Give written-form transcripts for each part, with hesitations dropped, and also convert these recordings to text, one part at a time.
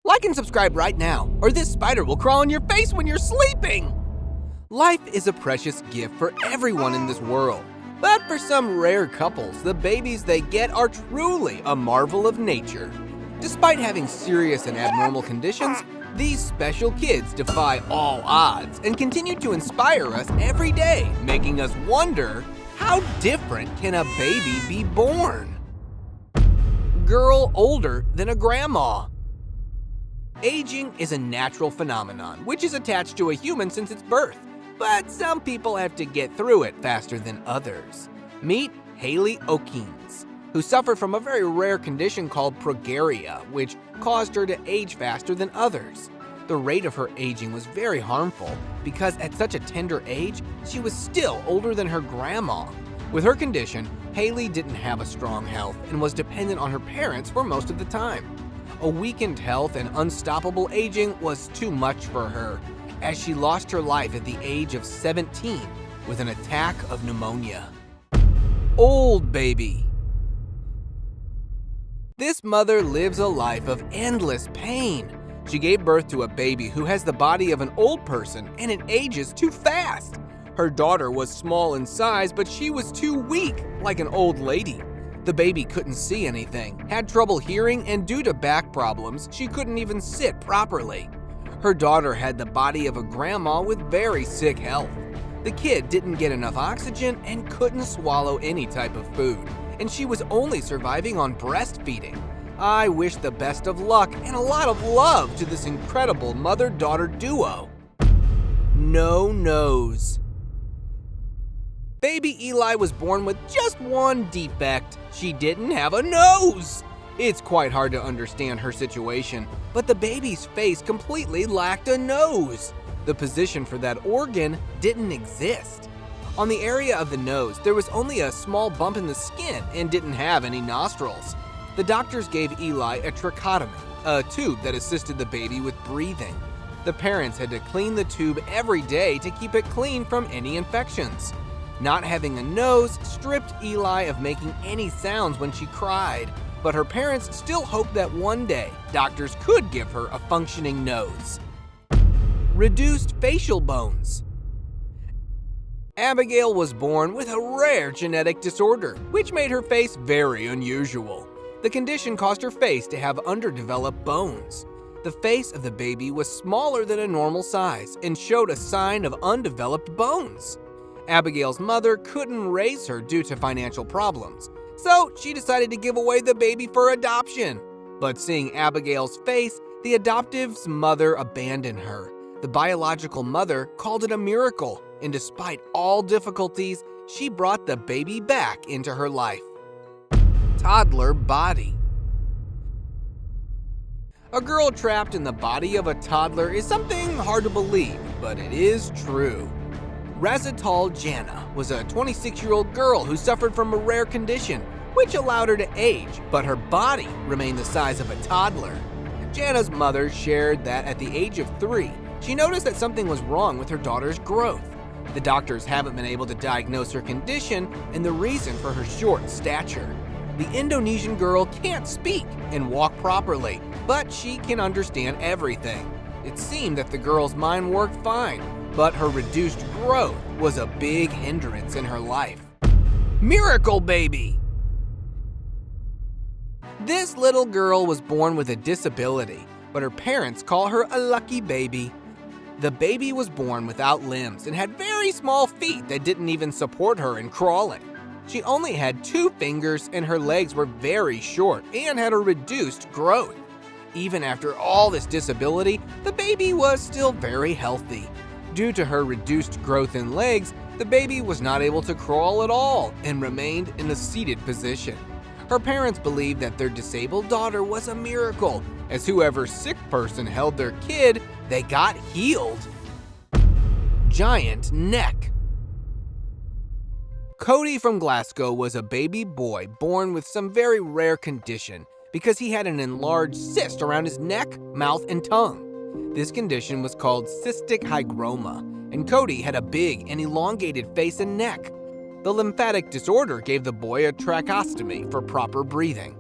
Like and subscribe right now, or this spider will crawl on your face when you're sleeping! Life is a precious gift for everyone in this world. But for some rare couples, the babies they get are truly a marvel of nature. Despite having serious and abnormal conditions, these special kids defy all odds and continue to inspire us every day, making us wonder, how different can a baby be born? Girl older than a grandma. Aging is a natural phenomenon which is attached to a human since its birth, but some people have to get through it faster than others. Meet Hayley Okines, who suffered from a very rare condition called progeria, which caused her to age faster than others. The rate of her aging was very harmful because at such a tender age, she was still older than her grandma. With her condition, Hayley didn't have a strong health and was dependent on her parents for most of the time. A weakened health and unstoppable aging was too much for her, as she lost her life at the age of 17 with an attack of pneumonia. Old baby. This mother lives a life of endless pain. She gave birth to a baby who has the body of an old person and it ages too fast. Her daughter was small in size, but she was too weak, like an old lady. The baby couldn't see anything, had trouble hearing, and due to back problems, she couldn't even sit properly. Her daughter had the body of a grandma with very sick health. The kid didn't get enough oxygen and couldn't swallow any type of food, and she was only surviving on breastfeeding. I wish the best of luck and a lot of love to this incredible mother-daughter duo. No nose. Baby Eli was born with just one defect. She didn't have a nose. It's quite hard to understand her situation, but the baby's face completely lacked a nose. The position for that organ didn't exist. On the area of the nose, there was only a small bump in the skin and didn't have any nostrils. The doctors gave Eli a tracheotomy, a tube that assisted the baby with breathing. The parents had to clean the tube every day to keep it clean from any infections. Not having a nose stripped Eli of making any sounds when she cried, but her parents still hoped that one day doctors could give her a functioning nose. Reduced facial bones. Abigail was born with a rare genetic disorder, which made her face very unusual. The condition caused her face to have underdeveloped bones. The face of the baby was smaller than a normal size and showed a sign of undeveloped bones. Abigail's mother couldn't raise her due to financial problems, so she decided to give away the baby for adoption. But seeing Abigail's face, the adoptive's mother abandoned her. The biological mother called it a miracle, and despite all difficulties, she brought the baby back into her life. Toddler body. A girl trapped in the body of a toddler is something hard to believe, but it is true. Razital Jana was a 26-year-old girl who suffered from a rare condition, which allowed her to age, but her body remained the size of a toddler. Jana's mother shared that at the age of 3, she noticed that something was wrong with her daughter's growth. The doctors haven't been able to diagnose her condition and the reason for her short stature. The Indonesian girl can't speak and walk properly, but she can understand everything. It seemed that the girl's mind worked fine, but her reduced growth was a big hindrance in her life. Miracle baby! This little girl was born with a disability, but her parents call her a lucky baby. The baby was born without limbs and had very small feet that didn't even support her in crawling. She only had 2 fingers and her legs were very short and had a reduced growth. Even after all this disability, the baby was still very healthy. Due to her reduced growth in legs, the baby was not able to crawl at all and remained in a seated position. Her parents believed that their disabled daughter was a miracle, as whoever sick person held their kid, they got healed. Giant neck. Cody from Glasgow was a baby boy born with some very rare condition because he had an enlarged cyst around his neck, mouth, and tongue. This condition was called cystic hygroma, and Cody had a big and elongated face and neck. The lymphatic disorder gave the boy a tracheostomy for proper breathing.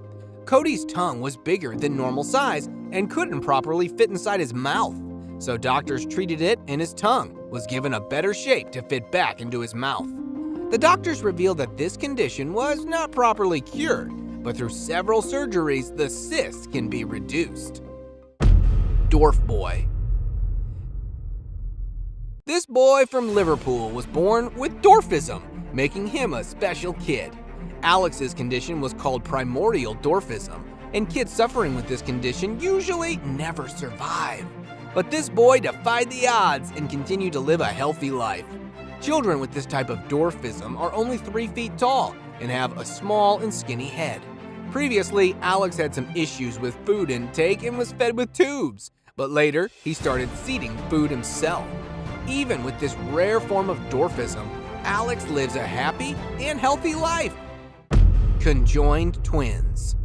Cody's tongue was bigger than normal size and couldn't properly fit inside his mouth, so doctors treated it and his tongue was given a better shape to fit back into his mouth. The doctors revealed that this condition was not properly cured, but through several surgeries, the cyst can be reduced. Dwarf Boy. This boy from Liverpool was born with dwarfism, making him a special kid. Alex's condition was called primordial dwarfism, and kids suffering with this condition usually never survive. But this boy defied the odds and continued to live a healthy life. Children with this type of dwarfism are only 3 feet tall and have a small and skinny head. Previously, Alex had some issues with food intake and was fed with tubes, but later he started seeding food himself. Even with this rare form of dwarfism, Alex lives a happy and healthy life. Conjoined twins.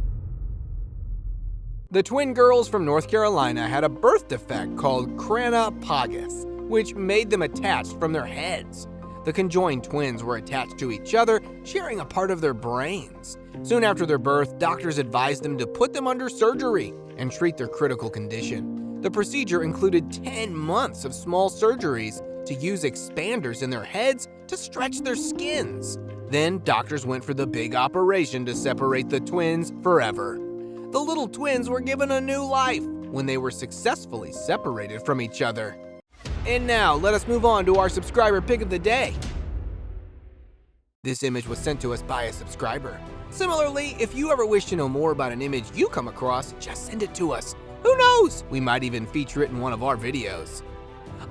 The twin girls from North Carolina had a birth defect called crana pagus, which made them attached from their heads. The conjoined twins were attached to each other, sharing a part of their brains. Soon after their birth, doctors advised them to put them under surgery and treat their critical condition. The procedure included 10 months of small surgeries to use expanders in their heads to stretch their skins. Then doctors went for the big operation to separate the twins forever. The little twins were given a new life when they were successfully separated from each other. And now, let us move on to our subscriber pick of the day. This image was sent to us by a subscriber. Similarly, if you ever wish to know more about an image you come across, just send it to us. Who knows? We might even feature it in one of our videos.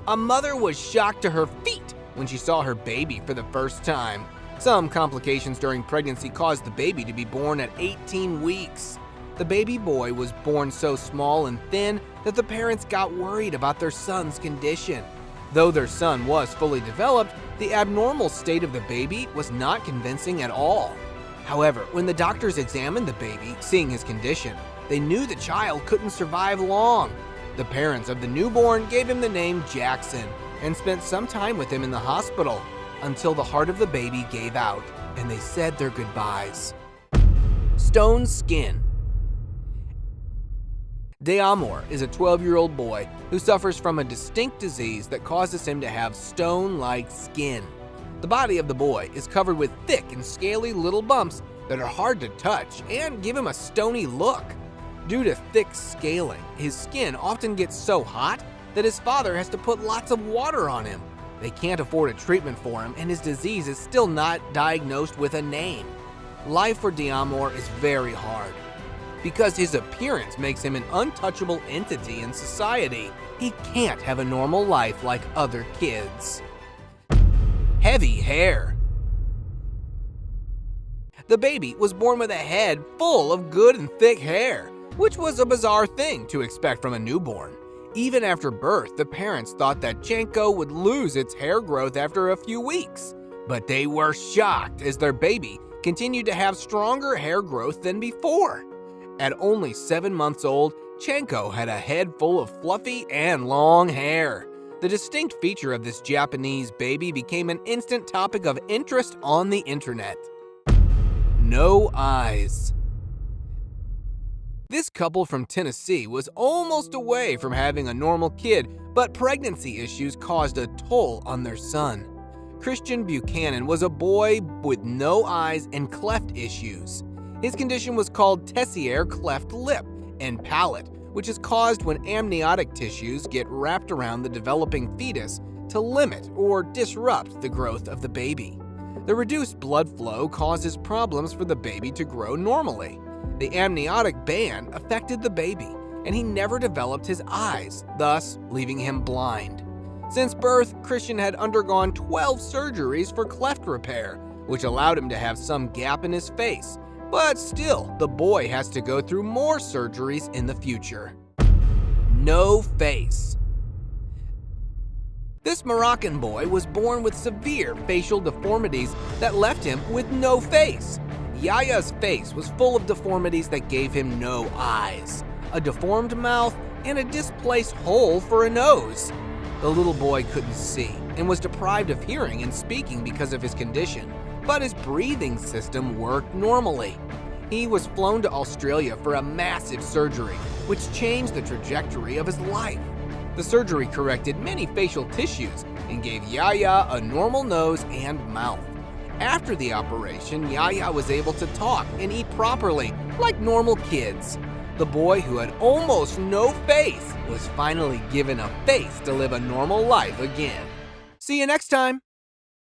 A mother was shocked to her feet when she saw her baby for the first time. Some complications during pregnancy caused the baby to be born at 18 weeks. The baby boy was born so small and thin that the parents got worried about their son's condition. Though their son was fully developed, the abnormal state of the baby was not convincing at all. However, when the doctors examined the baby, seeing his condition, they knew the child couldn't survive long. The parents of the newborn gave him the name Jackson and spent some time with him in the hospital until the heart of the baby gave out and they said their goodbyes. Stone skin. Deamor is a 12-year-old boy who suffers from a distinct disease that causes him to have stone-like skin. The body of the boy is covered with thick and scaly little bumps that are hard to touch and give him a stony look. Due to thick scaling, his skin often gets so hot that his father has to put lots of water on him. They can't afford a treatment for him, and his disease is still not diagnosed with a name. Life for Deamor is very hard. Because his appearance makes him an untouchable entity in society, he can't have a normal life like other kids. Heavy hair. The baby was born with a head full of good and thick hair, which was a bizarre thing to expect from a newborn. Even after birth, the parents thought that Chanko would lose its hair growth after a few weeks, but they were shocked as their baby continued to have stronger hair growth than before. At only 7 months old, Chanko had a head full of fluffy and long hair. The distinct feature of this Japanese baby became an instant topic of interest on the internet. No eyes. This couple from Tennessee was almost away from having a normal kid, but pregnancy issues caused a toll on their son. Christian Buchanan was a boy with no eyes and cleft issues. His condition was called Tessier cleft lip and palate, which is caused when amniotic tissues get wrapped around the developing fetus to limit or disrupt the growth of the baby. The reduced blood flow causes problems for the baby to grow normally. The amniotic band affected the baby, and he never developed his eyes, thus leaving him blind. Since birth, Christian had undergone 12 surgeries for cleft repair, which allowed him to have some gap in his face. But still, the boy has to go through more surgeries in the future. No face. This Moroccan boy was born with severe facial deformities that left him with no face. Yaya's face was full of deformities that gave him no eyes, a deformed mouth, and a displaced hole for a nose. The little boy couldn't see and was deprived of hearing and speaking because of his condition, but his breathing system worked normally. He was flown to Australia for a massive surgery, which changed the trajectory of his life. The surgery corrected many facial tissues and gave Yaya a normal nose and mouth. After the operation, Yaya was able to talk and eat properly, like normal kids. The boy who had almost no face was finally given a face to live a normal life again. See you next time!